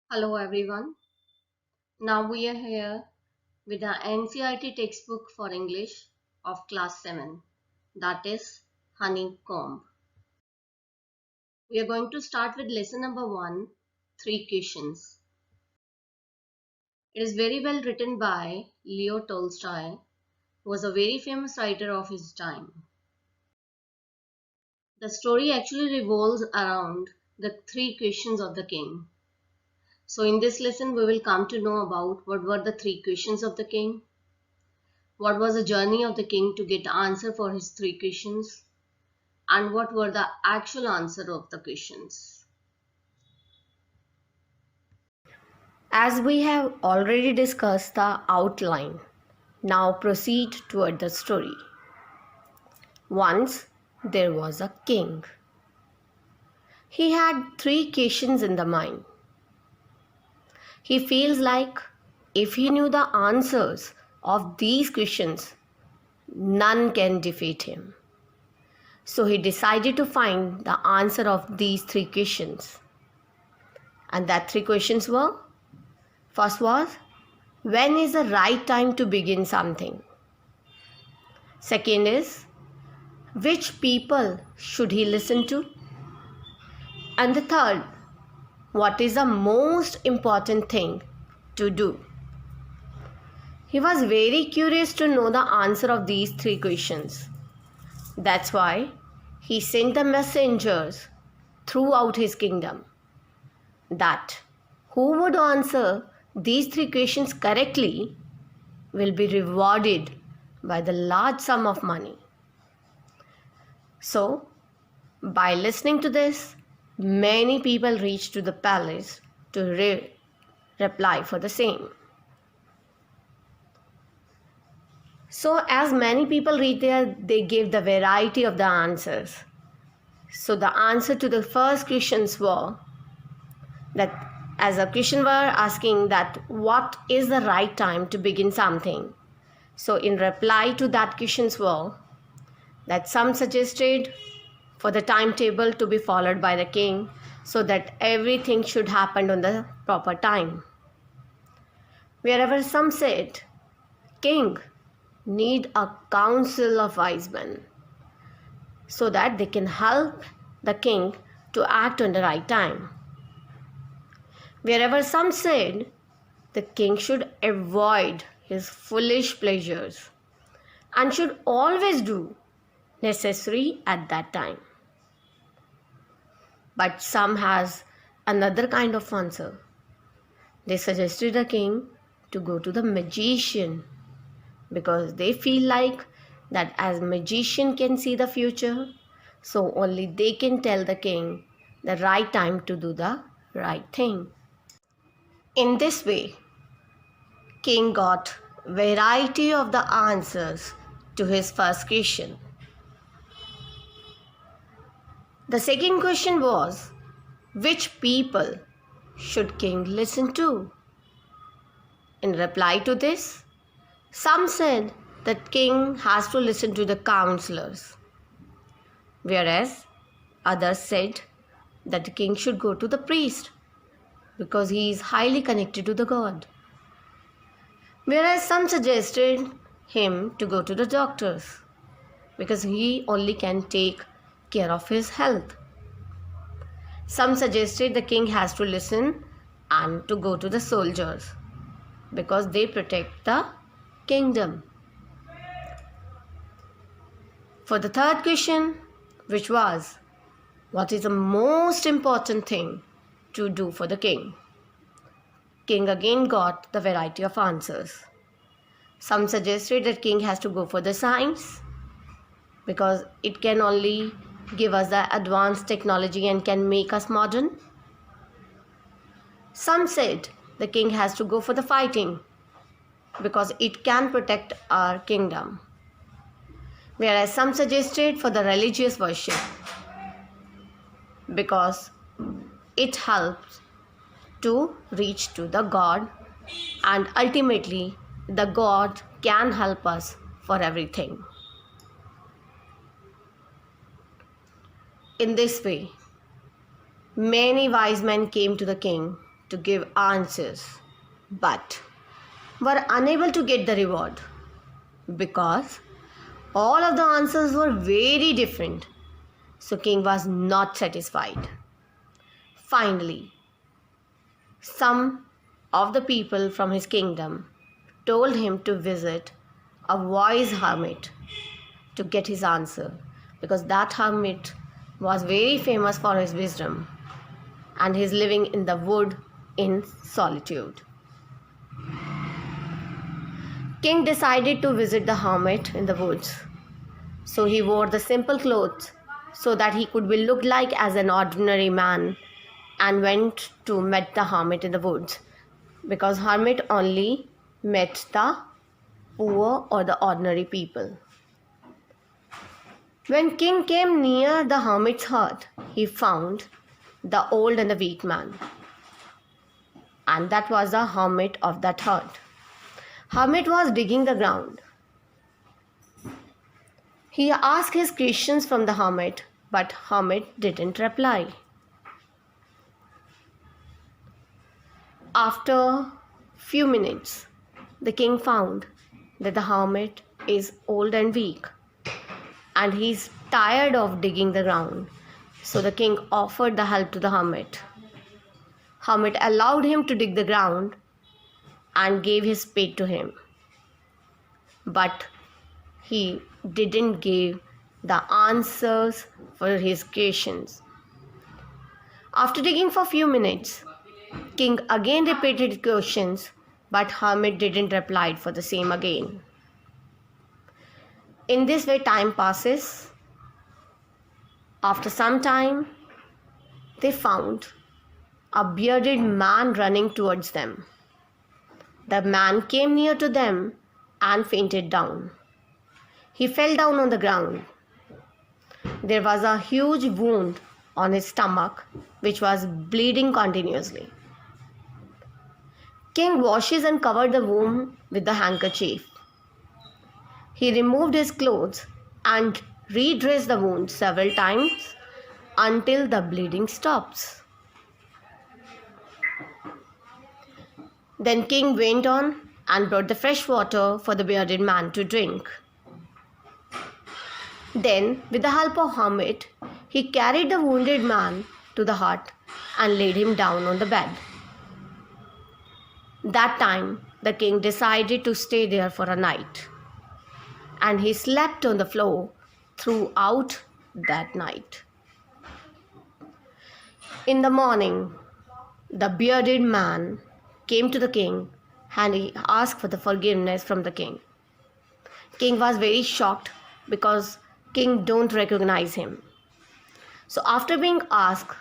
Hello everyone. Now we are here with the NCERT textbook for English of class 7, that is Honeycomb. We are going to start with lesson number 1, 3 questions. It is very well written by Leo Tolstoy, who was a very famous writer of his time. The story actually revolves around the 3 questions of the king. So in this lesson we will come to know about what were the 3 questions of the king. What was the journey of the king to get the answer for his 3 questions? And what were the actual answer of the questions? As we have already discussed the outline, now proceed toward the story. Once there was a king. He had 3 questions in the mind. He feels like if he knew the answers of these questions, none can defeat him. So he decided to find the answer of these 3 questions. And that 3 questions were: first was, when is the right time to begin something? Second is, which people should he listen to? And the third, what is the most important thing to do? He was very curious to know the answer of these 3 questions. That's why he sent the messengers throughout his kingdom that who would answer these 3 questions correctly will be rewarded by the large sum of money. So, by listening to this, many people reached to the palace to reply for the same. So, as many people reached there, they gave the variety of the answers. So, the answer to the first questions were that, as a question were asking that what is the right time to begin something. So, in reply to that questions were that some suggested for the timetable to be followed by the king so that everything should happen on the proper time. Wherever some said, king need a council of wise men so that they can help the king to act on the right time. Wherever some said, the king should avoid his foolish pleasures and should always do necessary at that time. But some has another kind of answer. They suggested the king to go to the magician because they feel like that as magician can see the future, so only they can tell the king the right time to do the right thing. In this way, king got variety of the answers to his first question. The second question was, which people should king listen to? In reply to this, some said that king has to listen to the counselors, whereas others said that the king should go to the priest because he is highly connected to the god. Whereas some suggested him to go to the doctors because he only can take care of his health. Some suggested the king has to listen and to go to the soldiers because they protect the kingdom. For the third question, which was, what is the most important thing to do for the king? King again got the variety of answers. Some suggested that king has to go for the science because it can only give us the advanced technology and can make us modern. Some said the king has to go for the fighting because it can protect our kingdom. Whereas some suggested for the religious worship because it helps to reach to the God, and ultimately the God can help us for everything. In this way, many wise men came to the king to give answers, but were unable to get the reward because all of the answers were very different. So king was not satisfied. Finally, some of the people from his kingdom told him to visit a wise hermit to get his answer, because that hermit was very famous for his wisdom and his living in the wood in solitude. King decided to visit the hermit in the woods. So he wore the simple clothes so that he could be looked like as an ordinary man, and went to meet the hermit in the woods, because hermit only met the poor or the ordinary people. When king came near the hermit's hut, he found the old and the weak man, and that was the hermit of that hut. Hermit was digging the ground. He asked his questions from the hermit, but hermit didn't reply. After few minutes, the king found that the hermit is old and weak, and he's tired of digging the ground. So the king offered the help to the hermit. Hermit allowed him to dig the ground and gave his spade to him. But he didn't give the answers for his questions. After digging for a few minutes, king again repeated questions, but hermit didn't reply for the same again. In this way, time passes. After some time, they found a bearded man running towards them. The man came near to them and fainted down. He fell down on the ground. There was a huge wound on his stomach, which was bleeding continuously. King washes and covered the wound with the handkerchief. He removed his clothes and redressed the wound several times until the bleeding stops. Then king went on and brought the fresh water for the bearded man to drink. Then, with the help of hermit, he carried the wounded man to the hut and laid him down on the bed. That time, the king decided to stay there for a night, and he slept on the floor throughout that night. In the morning, the bearded man came to the king and he asked for the forgiveness from the king. King was very shocked because king don't recognize him. So after being asked,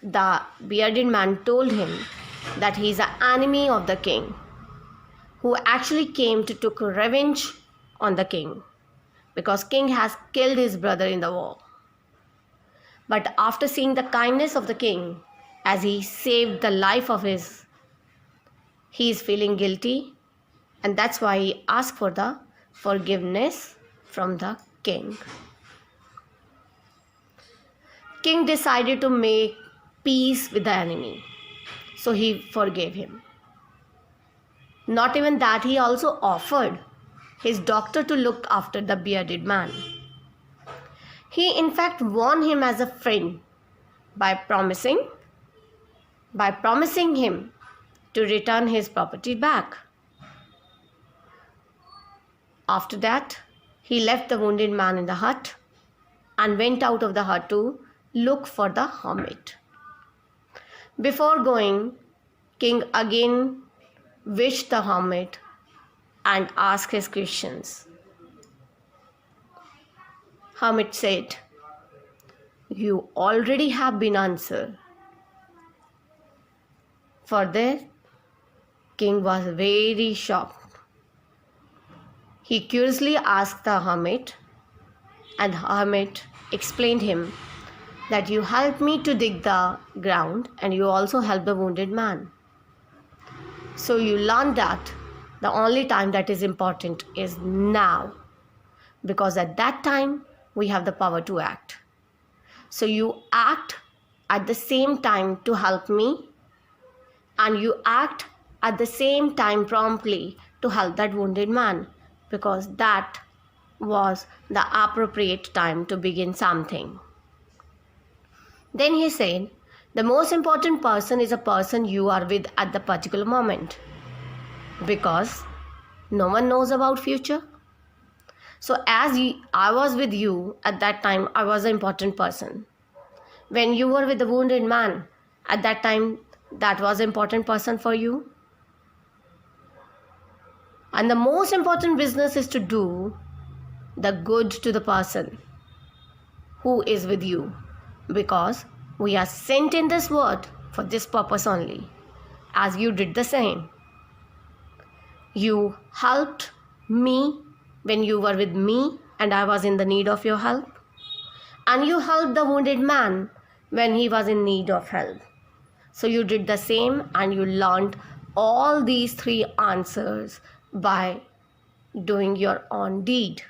the bearded man told him that he is an enemy of the king, who actually came to take revenge on the king because king has killed his brother in the war. But after seeing the kindness of the king as he saved the life of he is feeling guilty, and that's why he asked for the forgiveness from the king. King decided to make peace with the enemy, so he forgave him. Not even that, he also offered his doctor to look after the bearded man. He in fact won him as a friend by promising him to return his property back. After that, he left the wounded man in the hut and went out of the hut to look for the hermit. Before going, king again wished the hermit and asked his questions. Hermit said, "You already have been answered." For that, king was very shocked. He curiously asked the hermit, and the hermit explained him that you helped me to dig the ground and you also helped the wounded man. So you learned that the only time that is important is now, because at that time we have the power to act. So you act at the same time to help me and you act at the same time promptly to help that wounded man, because that was the appropriate time to begin something. Then he said, the most important person is a person you are with at the particular moment, because no one knows about future. So I was with you at that time, I was an important person. When you were with the wounded man at that time, that was an important person for you. And the most important business is to do the good to the person who is with you, because we are sent in this world for this purpose only, as you did the same. You helped me when you were with me and I was in the need of your help, and you helped the wounded man when he was in need of help. So you did the same, and you learned all these three answers by doing your own deed.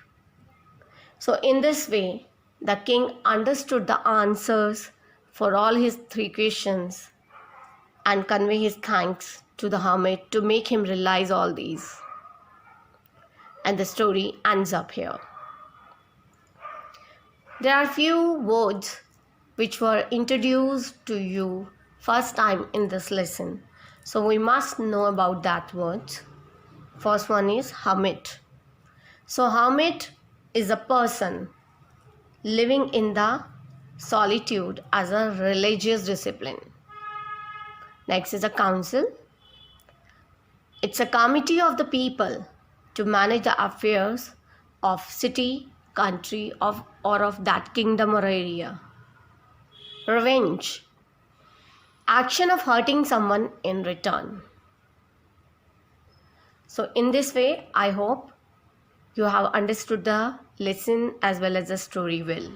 So in this way, the king understood the answers for all his three questions and convey his thanks to the hermit to make him realize all these. And the story ends up here. There are few words which were introduced to you first time in this lesson. So we must know about that word. First one is hermit. So hermit is a person living in the solitude as a religious discipline. Next is a council. It's a committee of the people to manage the affairs of city, country, or of that kingdom or area. Revenge. Action of hurting someone in return. So in this way, I hope you have understood the lesson as well as the story well.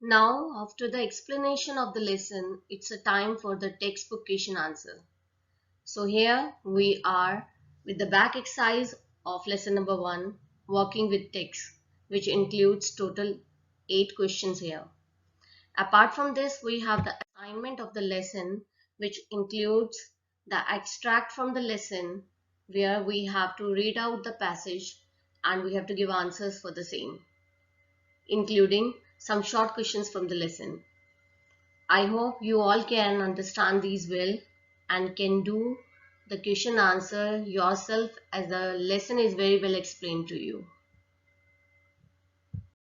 Now, after the explanation of the lesson, it's a time for the textbook question answer. So here we are with the back exercise of lesson number 1, working with text, which includes total 8 questions here. Apart from this, we have the assignment of the lesson, which includes the extract from the lesson, where we have to read out the passage and we have to give answers for the same, including some short questions from the lesson. I hope you all can understand these well and can do the question answer yourself, as the lesson is very well explained to you.